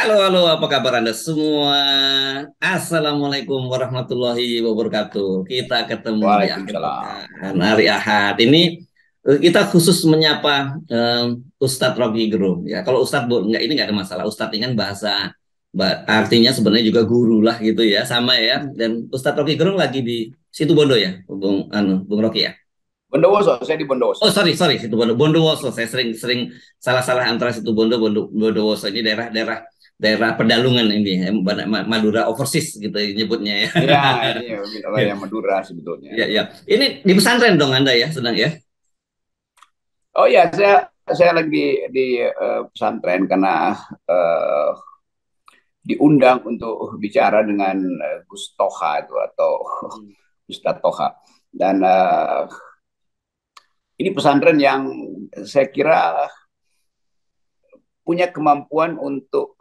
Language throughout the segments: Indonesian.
Halo, apa kabar Anda semua? Assalamualaikum warahmatullahi wabarakatuh. Kita ketemu di akhir Waalaikumsalam. pekan, hari Ahad. Ini kita khusus menyapa Ustadz Rocky Gerung. Ya, kalau Ustadz enggak, ini nggak ada masalah. Ustadz ini kan bahasa, artinya sebenarnya juga guru lah gitu ya, sama ya. Dan Ustadz Rocky Gerung lagi di situ Bondo ya, Bung Rocky ya. Bondowoso, saya di Oh Bondowoso. sorry situ Bondo, Bondowoso. Saya sering salah-salah antara situ Bondowoso. Ini daerah pedalungan ini, Madura overseas gitu nyebutnya ya. Ya, ini Ya, wilayah Madura sebetulnya. ya, ya. Ini di pesantren dong Anda ya, sedang ya? Oh ya, saya lagi di pesantren karena eh, diundang untuk bicara dengan Gus Toha itu atau Hmm. Ustadz Toha. Dan ini pesantren yang saya kira punya kemampuan untuk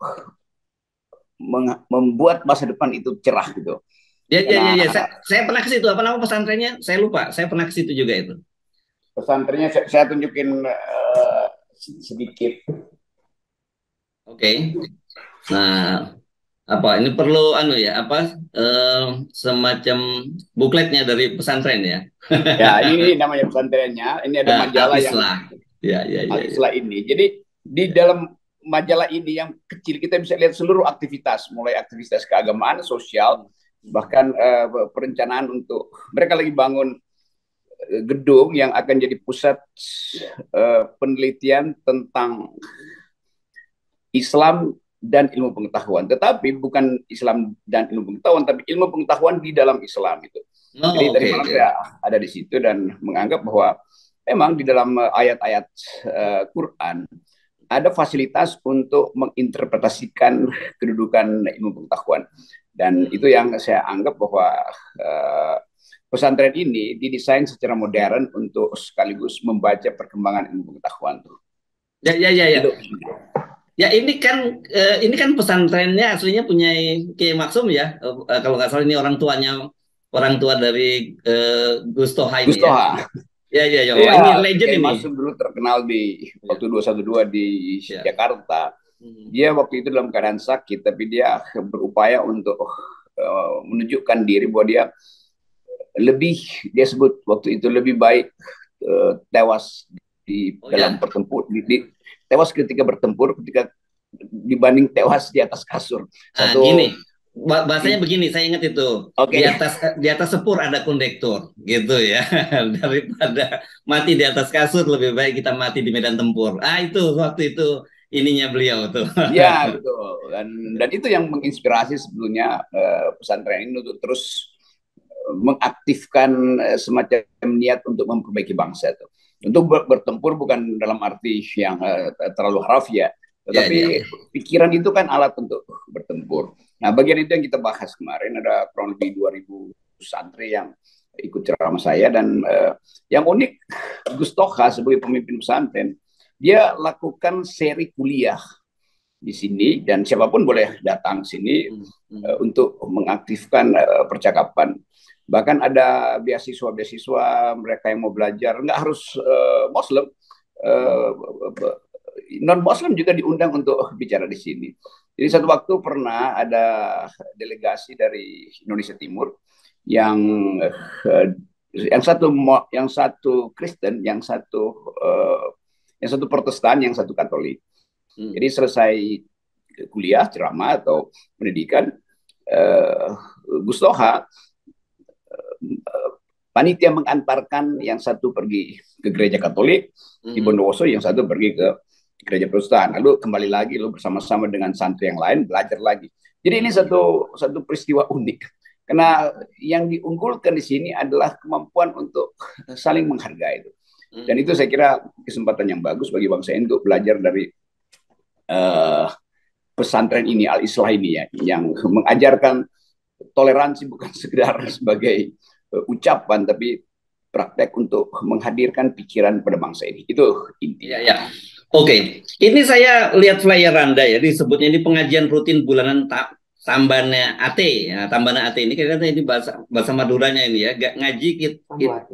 membuat masa depan itu cerah gitu. Ya, ya, ya, Karena ya. Saya pernah ke situ. Apa nama pesantrennya? Saya lupa. Saya pernah ke situ juga itu. pesantrennya saya tunjukin sedikit. Oke. Nah, apa ini perlu ya? Eh, Semacam bukletnya dari pesantren ya? Ya, ini namanya pesantrennya. Ini ada majalah yang Al-Islah. Ya, ya, ya, ya. Al-Islah ini. Jadi di Ya. dalam majalah ini yang kecil kita bisa lihat seluruh aktivitas, mulai aktivitas keagamaan, sosial, bahkan perencanaan untuk mereka lagi bangun gedung yang akan jadi pusat penelitian tentang Islam dan ilmu pengetahuan. Tetapi bukan Islam dan ilmu pengetahuan, tapi ilmu pengetahuan di dalam Islam itu. Jadi Oh, dari oke, mana oke. saya ada di situ dan menganggap bahwa memang di dalam ayat-ayat Quran ada fasilitas untuk menginterpretasikan kedudukan ilmu pengetahuan. Dan itu Hmm. yang saya anggap bahwa uh, pesantren ini didesain secara modern untuk sekaligus membaca perkembangan ilmu pengetahuan. Ya, ya, ya, Itu. ya. Ya ini kan pesantrennya aslinya punya Kiai Maksum ya. Kalau nggak salah ini orang tua dari Gus Toha ini Gus ya. Toha. Ya, ya, ya. Oh, Iya, ini legend Kiai ini. Masum dulu terkenal di Ya, waktu 212 di ya. Jakarta. Hmm. Dia waktu itu dalam keadaan sakit, tapi dia berupaya untuk menunjukkan diri bahwa dia lebih, dia sebut waktu itu lebih baik tewas di Oh dalam ya. pertempur, tewas ketika bertempur, ketika dibanding tewas di atas kasur. Ah, Satu, gini. Bahasanya begini, saya ingat itu. oke, Di atas sepur ada kondektur, gitu ya. Daripada mati di atas kasur lebih baik kita mati di medan tempur. Ah, itu waktu itu ininya beliau tuh. ya betul. Dan itu yang menginspirasi sebelumnya pesantren ini untuk terus mengaktifkan semacam niat untuk memperbaiki bangsa itu. Untuk bertempur bukan dalam arti yang terlalu harfiah, Ya, ya, tetapi ya. pikiran itu kan alat untuk bertempur. Nah, bagian itu yang kita bahas kemarin ada kurang lebih 2000 santri yang ikut ceramah saya dan yang unik Gus Toha sebagai pemimpin pesantren dia lakukan seri kuliah di sini dan siapapun boleh datang sini Hmm, hmm. untuk mengaktifkan percakapan. Bahkan ada beasiswa-beasiswa mereka yang mau belajar, nggak harus Muslim, Hmm. uh, non Muslim juga diundang untuk bicara di sini. Jadi satu Hmm. waktu pernah ada delegasi dari Indonesia Timur yang uh, yang satu Kristen, yang satu Protestan, yang satu Katolik. Hmm. Jadi selesai kuliah, ceramah atau pendidikan, eh, Gus Toha panitia mengantarkan yang satu pergi ke gereja Katolik di Hmm. Bondowoso, yang satu pergi ke gereja Protestan. Lalu kembali lagi, lalu bersama-sama dengan santri yang lain belajar lagi. Jadi ini Hmm. satu satu peristiwa unik. Karena yang diunggulkan di sini adalah kemampuan untuk saling menghargai itu. Dan itu Hmm. saya kira kesempatan yang bagus bagi bangsa ini untuk belajar dari uh, pesantren ini, Al-Islah ini ya, yang mengajarkan toleransi bukan sekedar sebagai ucapan, tapi praktek untuk menghadirkan pikiran pada bangsa ini. Itu Ya, intinya. ya. Oke, ini saya lihat flyer Anda ya, disebutnya ini pengajian rutin bulanan Tambana AT. Ya, Tambana AT ini kira-kira ini bahasa bahasa Maduranya ini ya, ngaji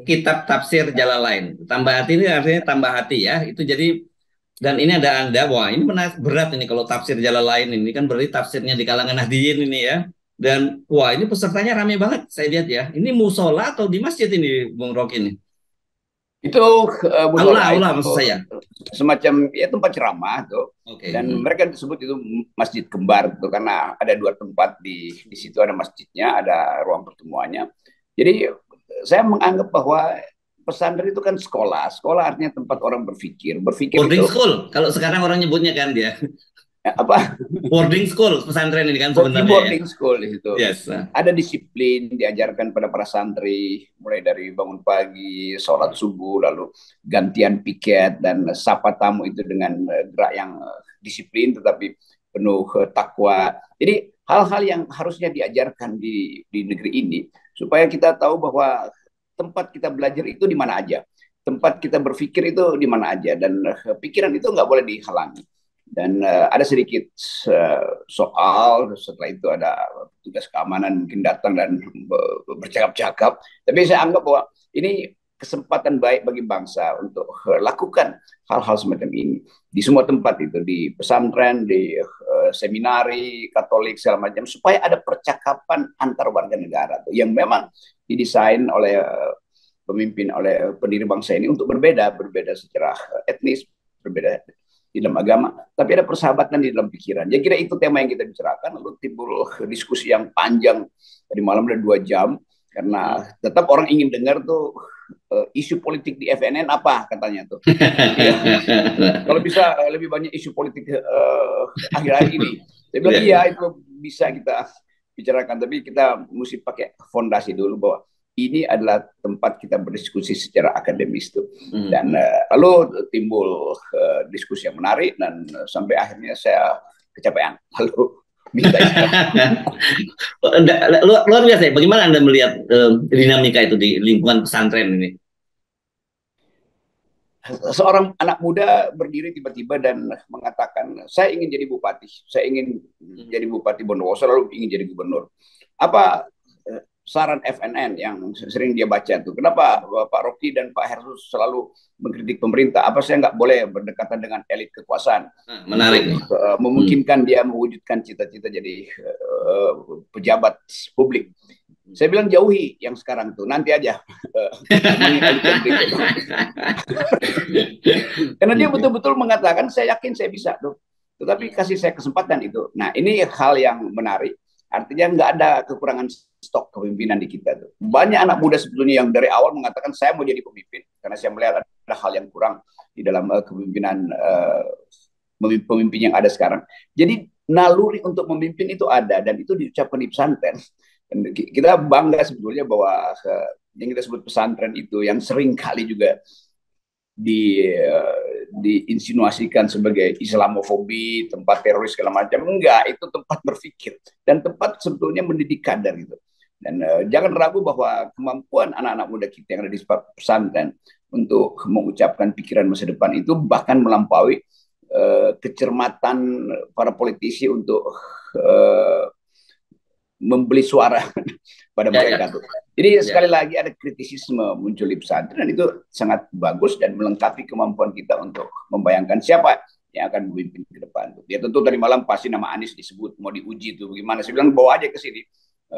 kitab tafsir Jalalain. Tambah hati ini artinya tambah hati ya. Itu jadi Dan ini ada Anda, wah ini berat ini kalau tafsir jalan lain ini kan berarti tafsirnya di kalangan Nahdliyin ini ya. Dan wah ini pesertanya rame banget saya lihat ya. Ini musola atau di masjid ini Bung Rocky ini? Itu Aula, musola aula itu maksud saya. semacam ya tempat ceramah tuh. Oke. Dan mereka disebut itu masjid kembar tuh karena ada dua tempat di situ, ada masjidnya, ada ruang pertemuannya. Jadi saya menganggap bahwa pesantren itu kan sekolah. Sekolah artinya tempat orang berpikir. Berpikir Boarding itu school, kalau sekarang orang nyebutnya kan dia. apa? Boarding school, pesantren ini kan Di sebenarnya ya. boarding school di situ. Yes. Ada disiplin diajarkan pada para santri, mulai dari bangun pagi, sholat subuh, lalu gantian piket dan sapa tamu itu dengan gerak yang disiplin tetapi penuh takwa. Jadi hal-hal yang harusnya diajarkan di negeri ini supaya kita tahu bahwa tempat kita belajar itu di mana aja, tempat kita berpikir itu di mana aja, dan pikiran itu nggak boleh dihalangi. Dan ada sedikit soal, setelah itu ada tugas keamanan mungkin datang dan bercakap-cakap. Tapi saya anggap bahwa ini kesempatan baik bagi bangsa untuk lakukan hal-hal semacam ini di semua tempat itu, di pesantren, di seminari Katolik segala macam, supaya ada percakapan antar warga negara tuh, yang memang didesain oleh pemimpin, oleh pendiri bangsa ini untuk berbeda secara etnis, berbeda di dalam agama, tapi ada persahabatan di dalam pikiran. Ya kira itu tema yang kita bicarakan, lalu timbul diskusi yang panjang tadi malam ada 2 jam, karena tetap orang ingin dengar tuh isu politik di FNN apa katanya tuh. Ya, kalau bisa lebih banyak isu politik akhir-akhir ini. Saya bilang iya itu bisa kita bicarakan, tapi kita mesti pakai fondasi dulu bahwa ini adalah tempat kita berdiskusi secara akademis tuh. Dan lalu timbul diskusi yang menarik dan sampai akhirnya saya kecapean. Lalu minta luar biasa ya. Bagaimana Anda melihat dinamika itu di lingkungan pesantren ini? Seorang anak muda berdiri tiba-tiba dan mengatakan, saya ingin jadi bupati, saya ingin jadi bupati Bondowoso, lalu ingin jadi gubernur. Apa saran FNN yang sering dia baca tuh? Kenapa Pak Rocky dan Pak Heru selalu mengkritik pemerintah? Apa saya nggak boleh berdekatan dengan elit kekuasaan? Menarik. Memungkinkan dia mewujudkan cita-cita jadi pejabat publik. Saya bilang jauhi yang sekarang tuh, nanti aja. Karena dia betul-betul mengatakan, saya yakin saya bisa tuh, tetapi kasih saya kesempatan itu. Nah ini hal yang menarik. Artinya nggak ada kekurangan stok kepemimpinan di kita tuh. Banyak anak muda sebetulnya yang dari awal mengatakan saya mau jadi pemimpin karena saya melihat ada hal yang kurang di dalam kepemimpinan pemimpin yang ada sekarang. Jadi naluri untuk memimpin itu ada dan itu diucapkan di pesantren. Dan kita bangga sebetulnya bahwa yang kita sebut pesantren itu yang sering kali juga diinsinuasikan sebagai Islamofobi, tempat teroris segala macam. Enggak, itu tempat berpikir dan tempat sebetulnya mendidik kader gitu. Dan jangan ragu bahwa kemampuan anak-anak muda kita yang ada di pesantren untuk mengucapkan pikiran masa depan itu bahkan melampaui kecermatan para politisi untuk membeli suara pada mereka tuh. Jadi sekali lagi ada kritisisme muncul di pesantren dan itu sangat bagus dan melengkapi kemampuan kita untuk membayangkan siapa yang akan memimpin ke depan. Ya tentu tadi malam pasti nama Anies disebut, mau diuji tuh bagaimana. Saya bilang bawa aja ke sini.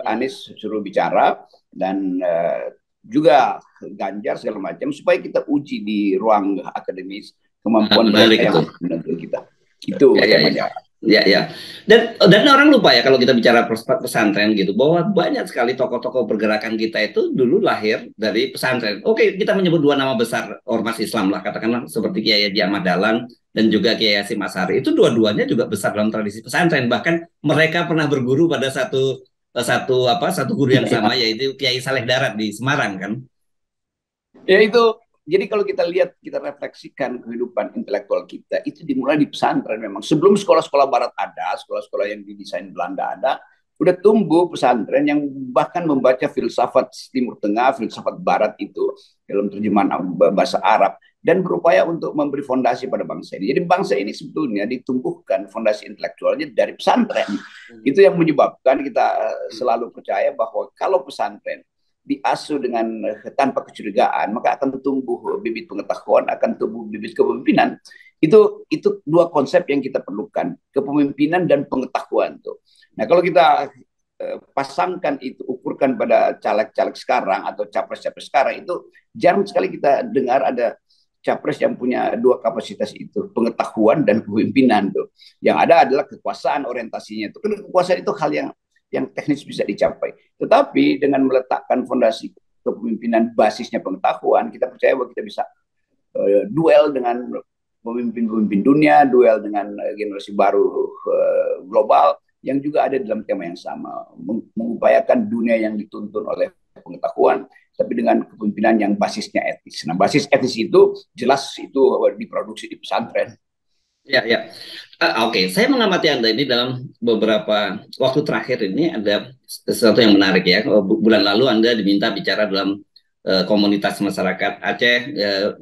Anies suruh bicara dan juga Ganjar segala macam supaya kita uji di ruang akademis kemampuan mereka yang menentukan kita. Itu temanya. Ya. Dan orang lupa ya kalau kita bicara pesantren gitu bahwa banyak sekali tokoh-tokoh pergerakan kita itu dulu lahir dari pesantren. Oke, kita menyebut 2 nama besar ormas Islam lah, katakanlah seperti Kiai Haji Ahmad Dahlan dan juga Kiai Hasyim Asy'ari. Itu dua-duanya juga besar dalam tradisi pesantren. Bahkan mereka pernah berguru pada satu guru yang sama, yaitu Kiai Saleh Darat di Semarang kan. Ya itu. Jadi kalau kita lihat, kita refleksikan kehidupan intelektual kita, itu dimulai di pesantren memang. Sebelum sekolah-sekolah barat ada, sekolah-sekolah yang didesain Belanda ada, udah tumbuh pesantren yang bahkan membaca filsafat Timur Tengah, filsafat barat itu dalam terjemahan bahasa Arab, dan berupaya untuk memberi fondasi pada bangsa ini. Jadi bangsa ini sebetulnya ditumbuhkan fondasi intelektualnya dari pesantren. Itu yang menyebabkan kita selalu percaya bahwa kalau pesantren diasuh dengan tanpa kecurigaan, maka akan tumbuh bibit pengetahuan, akan tumbuh bibit kepemimpinan. Itu dua konsep yang kita perlukan, kepemimpinan dan pengetahuan tuh. Nah, kalau kita pasangkan itu, ukurkan pada caleg-caleg sekarang atau capres-capres sekarang, itu jarang sekali kita dengar ada capres yang punya dua kapasitas itu, pengetahuan dan kepemimpinan tuh. Yang ada adalah kekuasaan orientasinya itu. Kekuasaan itu hal yang teknis bisa dicapai. Tetapi dengan meletakkan fondasi kepemimpinan basisnya pengetahuan, kita percaya bahwa kita bisa duel dengan pemimpin-pemimpin dunia, duel dengan generasi baru global yang juga ada dalam tema yang sama, mengupayakan dunia yang dituntun oleh pengetahuan, tapi dengan kepemimpinan yang basisnya etis. Nah, basis etis itu jelas itu diproduksi di pesantren. Ya, ya. Oke, saya mengamati Anda ini dalam beberapa waktu terakhir ini ada sesuatu yang menarik ya. Bulan lalu Anda diminta bicara dalam komunitas masyarakat Aceh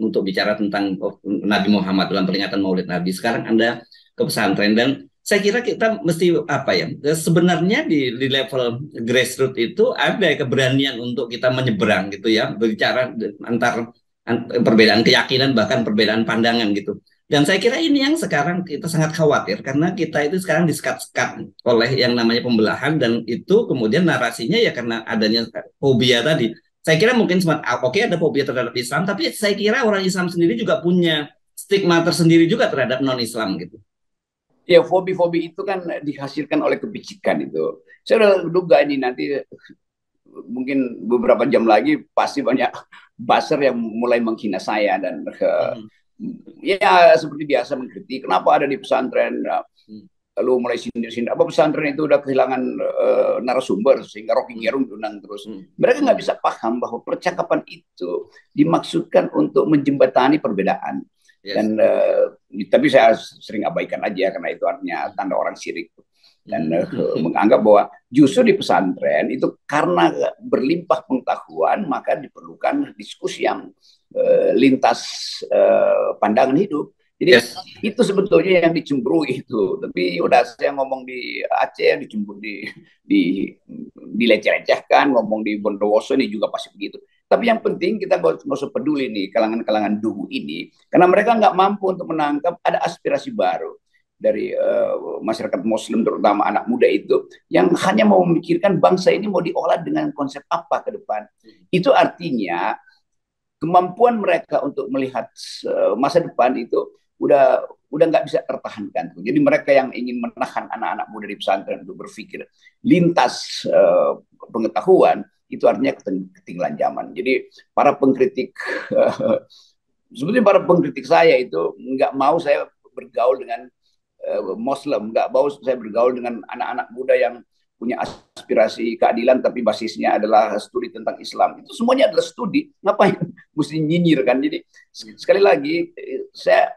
untuk bicara tentang Nabi Muhammad dalam peringatan Maulid Nabi. Sekarang Anda ke pesantren dan saya kira kita mesti apa ya? Sebenarnya di level grassroots itu ada keberanian untuk kita menyeberang gitu ya, berbicara antar perbedaan keyakinan bahkan perbedaan pandangan gitu. Dan saya kira ini yang sekarang kita sangat khawatir karena kita itu sekarang disekat-sekat oleh yang namanya pembelahan dan itu kemudian narasinya ya karena adanya fobia tadi. Saya kira mungkin oke ada fobia terhadap Islam, tapi saya kira orang Islam sendiri juga punya stigma tersendiri juga terhadap non-Islam gitu. Ya, fobi-fobi itu kan dihasilkan oleh kepicikan itu. Saya udah duga ini nanti mungkin beberapa jam lagi pasti banyak buzzer yang mulai menghina saya dan ya seperti biasa mengkritik kenapa ada di pesantren, lalu mulai sindir-sindir apa pesantren itu udah kehilangan narasumber sehingga Rocky Gerung diundang terus. Mereka nggak bisa paham bahwa percakapan itu dimaksudkan untuk menjembatani perbedaan. Yes. Dan tapi saya sering abaikan aja karena itu artinya tanda orang syirik dan menganggap bahwa justru di pesantren itu karena berlimpah pengetahuan maka diperlukan diskusi yang lintas pandangan hidup. Jadi yes. Itu sebetulnya yang dicemburui itu. Tapi udah saya ngomong di Aceh dileceh-lecehkan, ngomong di Bondowoso ini juga pasti begitu. Tapi yang penting kita nggak usah peduli nih kalangan-kalangan dungu ini, karena mereka nggak mampu untuk menangkap ada aspirasi baru dari masyarakat Muslim terutama anak muda itu yang hanya mau memikirkan bangsa ini mau diolah dengan konsep apa ke depan. Itu artinya kemampuan mereka untuk melihat masa depan itu udah nggak bisa tertahankan. Jadi mereka yang ingin menahan anak-anak muda di pesantren untuk berpikir lintas pengetahuan itu artinya ketinggalan zaman. Jadi para pengkritik sebetulnya para pengkritik saya itu nggak mau saya bergaul dengan Muslim, nggak mau saya bergaul dengan anak-anak muda yang punya aspirasi keadilan tapi basisnya adalah studi tentang Islam. Itu semuanya adalah studi. Ngapain mesti nyinyir kan? Jadi sekali lagi saya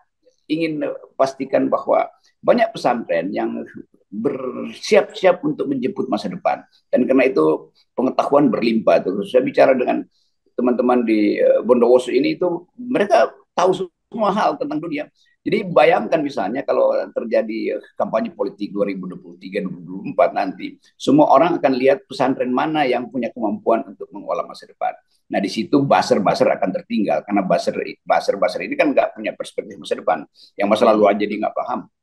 ingin pastikan bahwa banyak pesantren yang bersiap-siap untuk menjemput masa depan. Dan karena itu pengetahuan berlimpah. Terus saya bicara dengan teman-teman di Bondowoso ini itu mereka tahu semua hal tentang dunia. Jadi bayangkan misalnya kalau terjadi kampanye politik 2023-2024 nanti, semua orang akan lihat pesantren mana yang punya kemampuan untuk mengolah masa depan. Nah di situ buzzer-buzzer akan tertinggal karena buzzer ini kan nggak punya perspektif masa depan. Yang masa lalu aja dia nggak paham.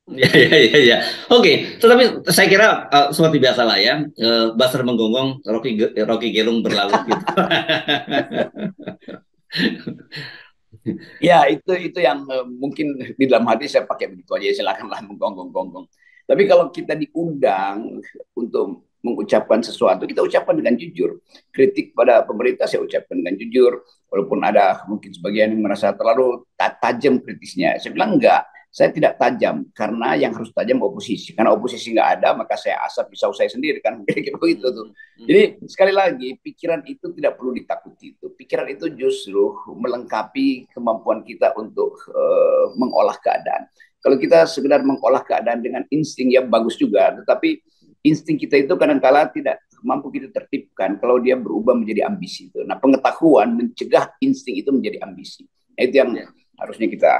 Ya. Oke, tetapi saya kira seperti biasa lah ya, buzzer menggonggong, Rocky Gerung berlalu gitu. Ya itu yang mungkin di dalam hati saya pakai begitu aja, silakanlah menggonggong-gonggong. Tapi kalau kita diundang untuk mengucapkan sesuatu, kita ucapkan dengan jujur. Kritik pada pemerintah saya ucapkan dengan jujur, walaupun ada mungkin sebagian yang merasa terlalu tajam kritisnya. Saya bilang enggak, saya tidak tajam karena yang harus tajam oposisi. Karena oposisi nggak ada, maka saya asap pisau saya sendiri kan kayak begitu tuh. Jadi sekali lagi pikiran itu tidak perlu ditakuti. Pikiran itu justru melengkapi kemampuan kita untuk mengolah keadaan. Kalau kita sekedar mengolah keadaan dengan insting ya bagus juga, tetapi insting kita itu kadang-kala tidak mampu kita tertibkan kalau dia berubah menjadi ambisi itu. Nah, pengetahuan mencegah insting itu menjadi ambisi. Nah, itu yang harusnya kita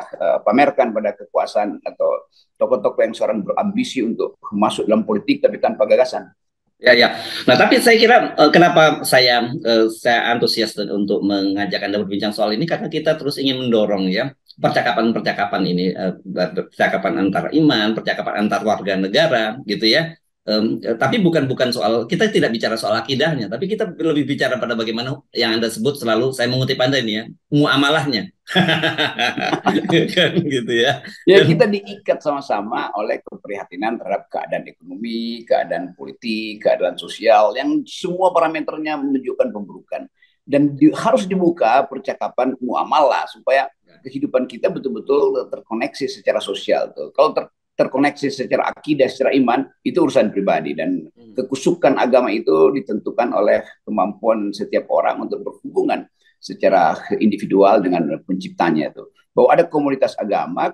pamerkan pada kekuasaan atau tokoh-tokoh yang seorang berambisi untuk masuk dalam politik tapi tanpa gagasan. Ya, ya. Nah, tapi saya kira kenapa saya antusias untuk mengajak Anda berbincang soal ini karena kita terus ingin mendorong ya percakapan-percakapan ini, percakapan antar iman, percakapan antar warga negara, gitu ya. Tapi bukan soal kita tidak bicara soal akidahnya, tapi kita lebih bicara pada bagaimana yang Anda sebut selalu, saya mengutip Anda ini ya, muamalahnya, kan gitu ya. Ya, Dan kita diikat sama-sama oleh keprihatinan terhadap keadaan ekonomi, keadaan politik, keadaan sosial, yang semua parameternya menunjukkan pemburukan. Dan harus dibuka percakapan muamalah supaya kehidupan kita betul-betul terkoneksi secara sosial tuh. Kalau terkoneksi secara akidah, secara iman, itu urusan pribadi. Dan kekusukan agama itu ditentukan oleh kemampuan setiap orang untuk berhubungan secara individual dengan penciptanya itu. Bahwa ada komunitas agama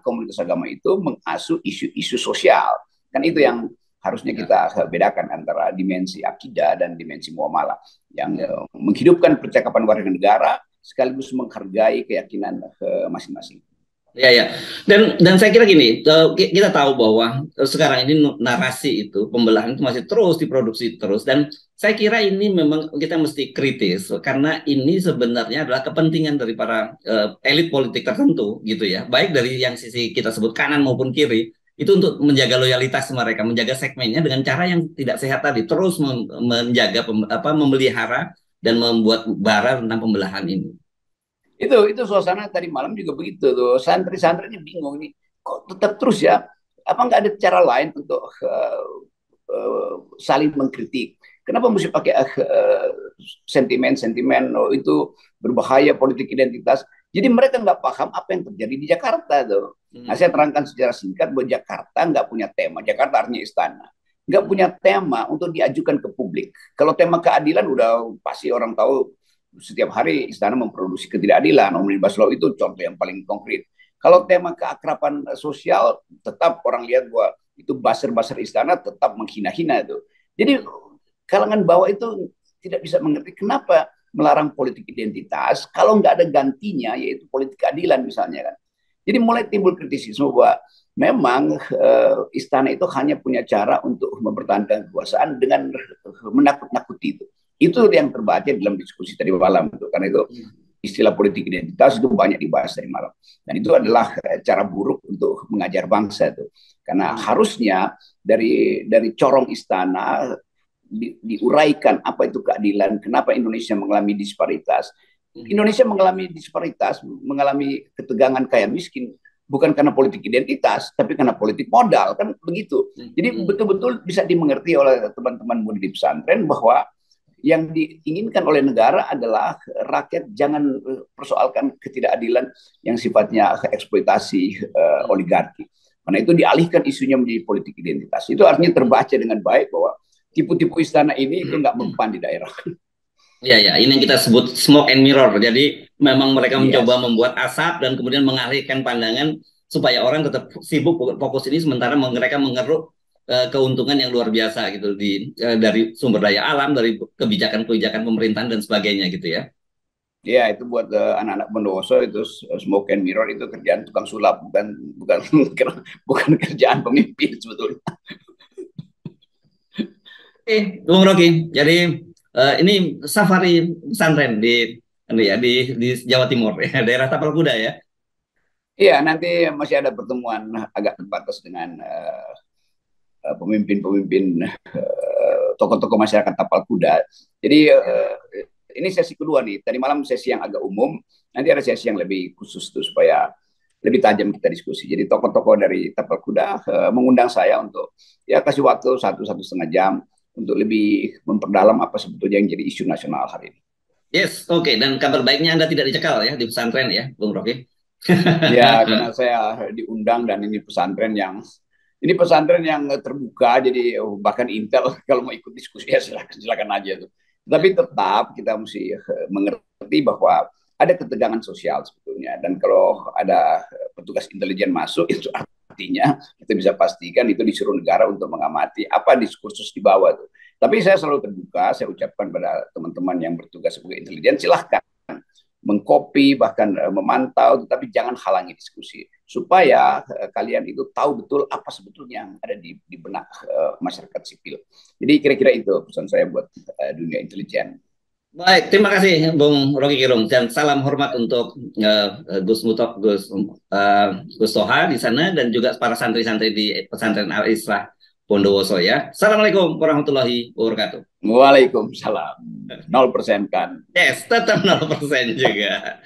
itu mengasuh isu-isu sosial. Kan itu yang harusnya ya, kita bedakan antara dimensi akidah dan dimensi muamalah. Yang menghidupkan percakapan warga negara sekaligus menghargai keyakinan masing-masing. ya, ya. Dan saya kira gini, kita tahu bahwa sekarang ini narasi itu pembelahan itu masih terus diproduksi terus dan saya kira ini memang kita mesti kritis karena ini sebenarnya adalah kepentingan dari para elit politik tertentu gitu ya, baik dari yang sisi kita sebut kanan maupun kiri itu untuk menjaga loyalitas mereka, menjaga segmennya dengan cara yang tidak sehat tadi, terus menjaga memelihara dan membuat bara tentang pembelahan ini. Itu suasana tadi malam juga begitu tuh. Santri-santrinya bingung nih. Kok tetap terus ya? Apa nggak ada cara lain untuk saling mengkritik? Kenapa mesti pakai sentimen-sentimen oh, itu berbahaya politik identitas? Jadi mereka nggak paham apa yang terjadi di Jakarta tuh. Nah, saya terangkan secara singkat bahwa Jakarta nggak punya tema. Jakarta artinya istana. Nggak punya tema untuk diajukan ke publik. Kalau tema keadilan udah pasti orang tahu setiap hari istana memproduksi ketidakadilan. Omnibus Law itu contoh yang paling konkret. Kalau tema keakraban sosial, tetap orang lihat bahwa itu buzzer-buzzer istana tetap menghina-hina itu. Jadi kalangan bawah itu tidak bisa mengerti kenapa melarang politik identitas kalau nggak ada gantinya yaitu politik keadilan misalnya kan. Jadi mulai timbul kritisisme bahwa memang istana itu hanya punya cara untuk mempertahankan kekuasaan dengan menakut-nakuti itu. Itu yang terbaca dalam diskusi tadi malam itu. Karena itu istilah politik identitas itu banyak dibahas tadi malam. Dan itu adalah cara buruk untuk mengajar bangsa itu. Karena harusnya dari corong istana diuraikan apa itu keadilan, kenapa Indonesia mengalami disparitas. Indonesia mengalami disparitas, mengalami ketegangan kaya miskin bukan karena politik identitas, tapi karena politik modal kan begitu. Jadi betul-betul bisa dimengerti oleh teman-teman muda di pesantren bahwa yang diinginkan oleh negara adalah rakyat jangan persoalkan ketidakadilan yang sifatnya eksploitasi oligarki. Karena itu dialihkan isunya menjadi politik identitas. Itu artinya terbaca dengan baik bahwa tipu-tipu istana ini itu nggak mempan di daerah. Ya, ya, ini yang kita sebut smoke and mirror. Jadi memang mereka mencoba Yes. membuat asap dan kemudian mengalihkan pandangan supaya orang tetap sibuk fokus ini sementara mereka mengeruk keuntungan yang luar biasa gitu dari sumber daya alam, dari kebijakan-kebijakan pemerintahan dan sebagainya gitu ya. Ya, itu buat anak-anak Bondowoso itu smoke and mirror itu kerjaan tukang sulap, bukan bukan bukan kerjaan pemimpin sebetulnya. Oke, Bung Rocky. Jadi ini safari pesantren di Jawa Timur ya, daerah Tapal Kuda ya. Iya, nanti masih ada pertemuan agak terbatas dengan pemimpin-pemimpin tokoh-tokoh masyarakat Tapal Kuda. Jadi ini sesi kedua nih. Tadi malam sesi yang agak umum, nanti ada sesi yang lebih khusus tuh supaya lebih tajam kita diskusi. Jadi tokoh-tokoh dari Tapal Kuda mengundang saya untuk ya kasih waktu 1,5 jam untuk lebih memperdalam apa sebetulnya yang jadi isu nasional hari ini. Yes, oke. Dan kabar baiknya Anda tidak dicekal ya di pesantren ya, Bung Rocky. Ya, karena saya diundang dan ini pesantren yang terbuka, jadi bahkan Intel kalau mau ikut diskusi ya silakan aja tuh. Tapi tetap kita mesti mengerti bahwa ada ketegangan sosial sebetulnya, dan kalau ada petugas intelijen masuk itu artinya kita bisa pastikan itu disuruh negara untuk mengamati apa diskursus di bawah tuh. Tapi saya selalu terbuka, saya ucapkan pada teman-teman yang bertugas sebagai intelijen silahkan mengcopy bahkan memantau, tetapi jangan halangi diskusi supaya kalian itu tahu betul apa sebetulnya yang ada di benak masyarakat sipil. Jadi kira-kira itu pesan saya buat dunia intelijen. Baik, terima kasih Bung Rocky Gerung dan salam hormat untuk Gus Mutok, Gus Toha di sana dan juga para santri-santri di pesantren Al Islah Bondowoso ya. Assalamualaikum warahmatullahi wabarakatuh. Waalaikumsalam. 0% kan. Yes, tetap 0% juga.